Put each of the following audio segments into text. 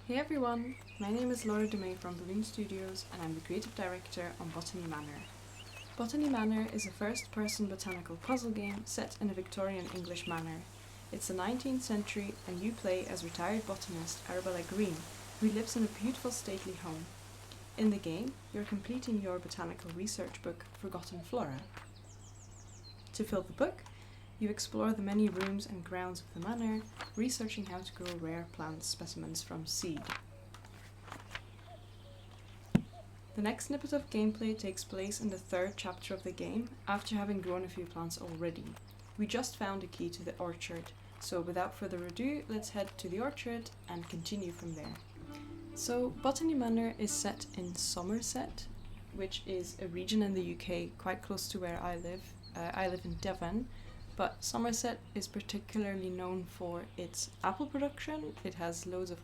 Hey everyone, my name is Laure De Mey from Balloon Studios and I'm the creative director on Botany Manor. Botany Manor is a first-person botanical puzzle game set in a Victorian English manor. It's the 19th century and you play as retired botanist Arabella Green, who lives in a beautiful stately home. In the game, you're completing your botanical research book, Forgotten Flora. To fill the book, you explore the many rooms and grounds of the manor, researching how to grow rare plant specimens from seed. The next snippet of gameplay takes place in the third chapter of the game, after having grown a few plants already. We just found a key to the orchard, so without further ado, let's head to the orchard and continue from there. So, Botany Manor is set in Somerset, which is a region in the UK quite close to where I live. I live in Devon, but Somerset is particularly known for its apple production. It has loads of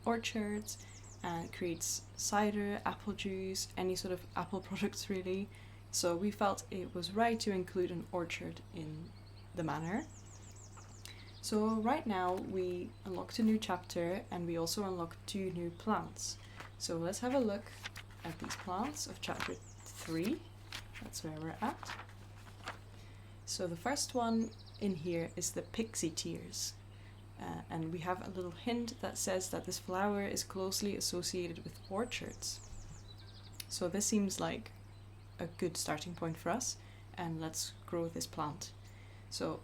orchards and it creates cider, apple juice, any sort of apple products really. So we felt it was right to include an orchard in the manor. So right now we unlocked a new chapter and we also unlocked 2 new plants. So let's have a look at these plants of chapter 3. That's where we're at. So the first one in here is the Pixie Tears. And we have a little hint that says that this flower is closely associated with orchards. So this seems like a good starting point for us, and let's grow this plant. So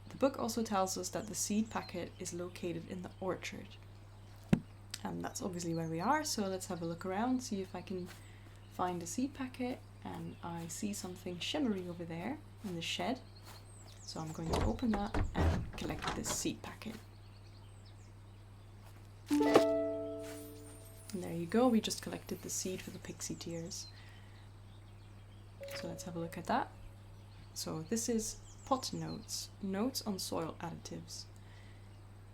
the book also tells us that the seed packet is located in the orchard. And that's obviously where we are, so let's have a look around, see if I can find a seed packet. And I see something shimmery over there in the shed. So I'm going to open that and collect this seed packet. And there you go, we just collected the seed for the Pixie Tears. So let's have a look at that. So this is pot notes, notes on soil additives.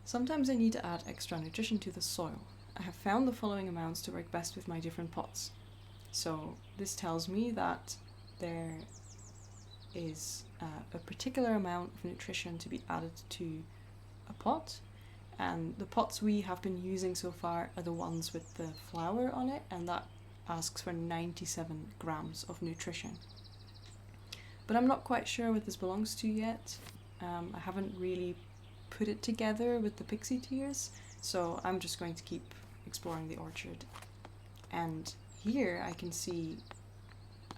Sometimes I need to add extra nutrition to the soil. I have found the following amounts to work best with my different pots. So this tells me that there is a particular amount of nutrition to be added to a pot, and the pots we have been using so far are the ones with the flower on it, and that asks for 97 grams of nutrition. But I'm not quite sure what this belongs to yet. I haven't really put it together with the Pixie Tears, so I'm just going to keep exploring the orchard. And here I can see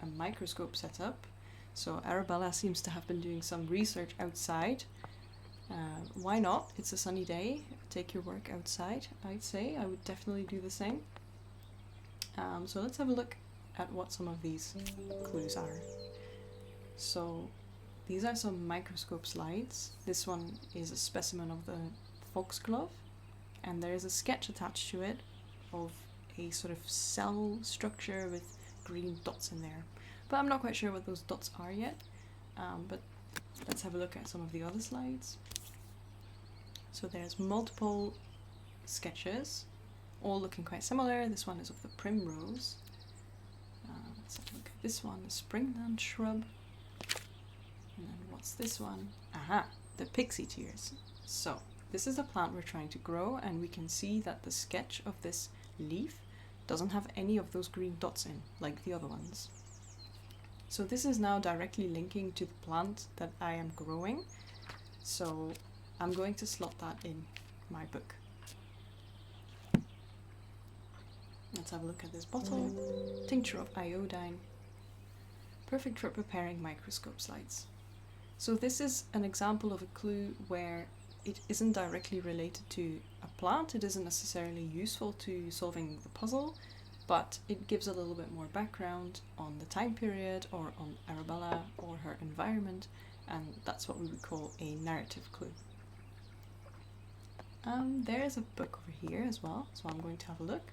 a microscope set up. So Arabella seems to have been doing some research outside. Why not? It's a sunny day. Take your work outside, I'd say. I would definitely do the same. So let's have a look at what some of these clues are. So these are some microscope slides. This one is a specimen of the foxglove, and there is a sketch attached to it of a sort of cell structure with green dots in there. But I'm not quite sure what those dots are yet. But let's have a look at some of the other slides. So there's multiple sketches, all looking quite similar. This one is of the primrose. Let's have a look at this one, the springland shrub. And then what's this one? Aha, the Pixie Tears. So this is a plant we're trying to grow, and we can see that the sketch of this leaf doesn't have any of those green dots in, like the other ones. So this is now directly linking to the plant that I am growing. So I'm going to slot that in my book. Let's have a look at this bottle. Tincture of iodine. Perfect for preparing microscope slides. So this is an example of a clue where it isn't directly related to a plant. It isn't necessarily useful to solving the puzzle, but it gives a little bit more background on the time period or on Arabella or her environment, and that's what we would call a narrative clue. There's a book over here as well, so I'm going to have a look.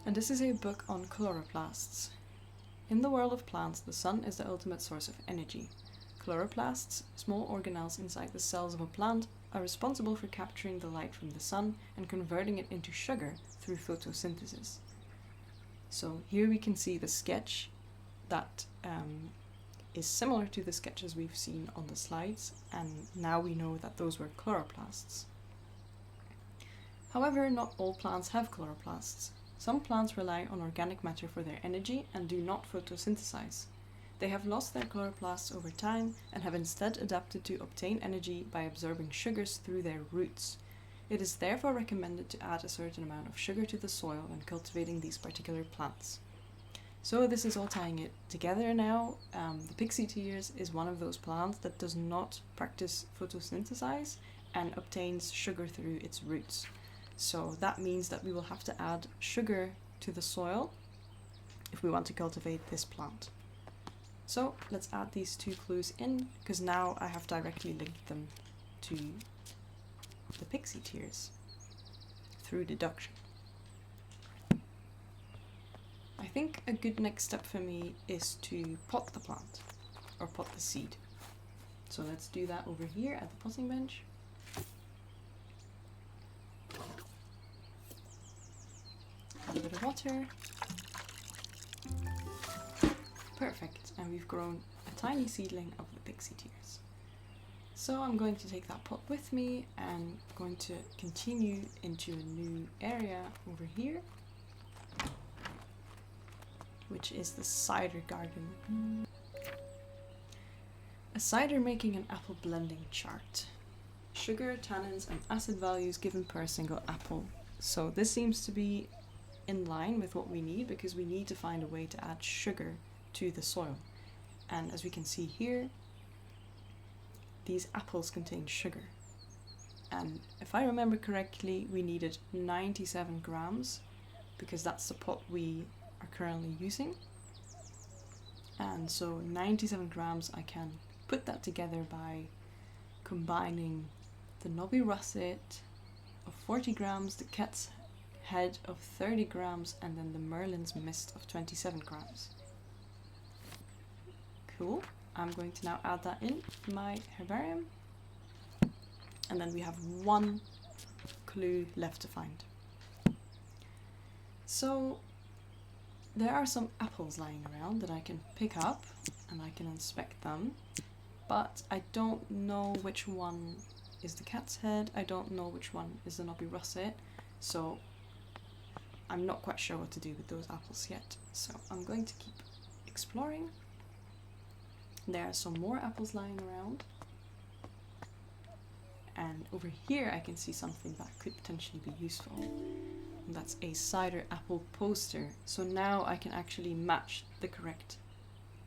And this is a book on chloroplasts. In the world of plants, the sun is the ultimate source of energy. Chloroplasts, small organelles inside the cells of a plant, are responsible for capturing the light from the sun and converting it into sugar through photosynthesis. So here we can see the sketch that is similar to the sketches we've seen on the slides, and now we know that those were chloroplasts. However, not all plants have chloroplasts. Some plants rely on organic matter for their energy and do not photosynthesize. They have lost their chloroplasts over time and have instead adapted to obtain energy by absorbing sugars through their roots. It is therefore recommended to add a certain amount of sugar to the soil when cultivating these particular plants. So this is all tying it together now. The Pixie Tears is one of those plants that does not practice photosynthesize and obtains sugar through its roots. So that means that we will have to add sugar to the soil if we want to cultivate this plant. So let's add these two clues in, because now I have directly linked them to the Pixie Tears through deduction. I think a good next step for me is to pot the plant, or pot the seed. So let's do that over here at the potting bench. Add a bit of water. Perfect, and we've grown a tiny seedling of the Pixie Tears. So I'm going to take that pot with me and going to continue into a new area over here, which is the cider garden. A cider making and apple blending chart. Sugar, tannins and acid values given per single apple. So this seems to be in line with what we need, because we need to find a way to add sugar to the soil. And as we can see here, these apples contain sugar. And if I remember correctly, we needed 97 grams, because that's the pot we are currently using. And so 97 grams, I can put that together by combining the knobby russet of 40 grams, the cat's head of 30 grams, and then the Merlin's mist of 27 grams. Cool. I'm going to now add that in my herbarium. And then we have one clue left to find. So there are some apples lying around that I can pick up and I can inspect them, but I don't know which one is the cat's head, I don't know which one is the knobby russet, so I'm not quite sure what to do with those apples yet. So I'm going to keep exploring. There are some more apples lying around. And over here I can see something that could potentially be useful. And that's a cider apple poster. So now I can actually match the correct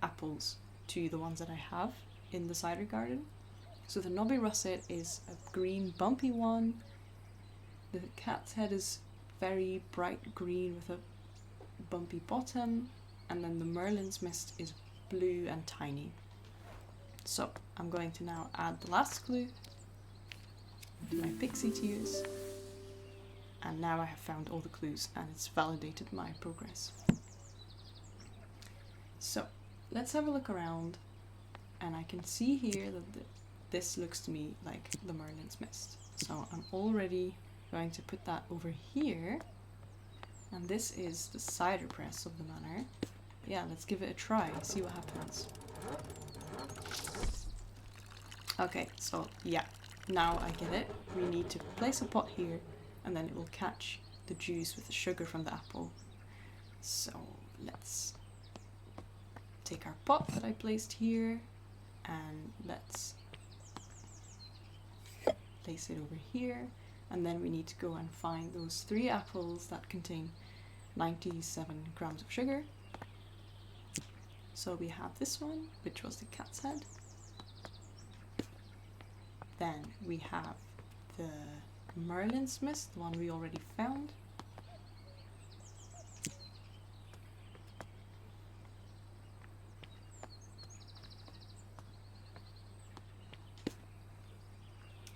apples to the ones that I have in the cider garden. So the knobby russet is a green bumpy one. The cat's head is very bright green with a bumpy bottom. And then the Merlin's mist is blue and tiny. So I'm going to now add the last clue to my Pixie Tears. And now I have found all the clues and it's validated my progress. So let's have a look around, and I can see here that this looks to me like the Merlin's mist. So I'm already going to put that over here, and this is the cider press of the manor. Yeah, let's give it a try, see what happens. Okay, so yeah, now I get it. We need to place a pot here, and then it will catch the juice with the sugar from the apple. So let's take our pot that I placed here, and let's place it over here. And then we need to go and find those 3 apples that contain 97 grams of sugar. So we have this one, which was the cat's head. Then we have the Merlin's mist, the one we already found.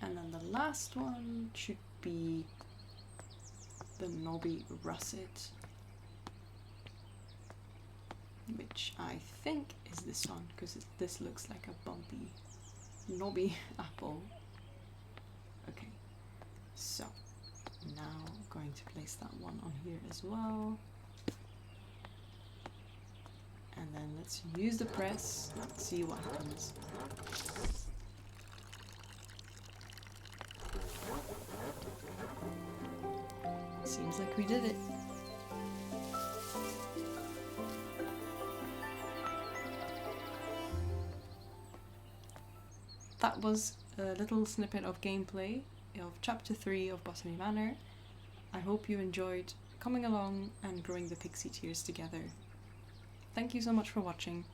And then the last one should be the knobby russet, which I think is this one, because this looks like a bumpy knobby apple. Okay, so now I'm going to place that one on here as well. And then let's use the press and see what happens. Seems like we did it. That was a little snippet of gameplay of Chapter 3 of Botany Manor. I hope you enjoyed coming along and growing the Pixie Tears together. Thank you so much for watching.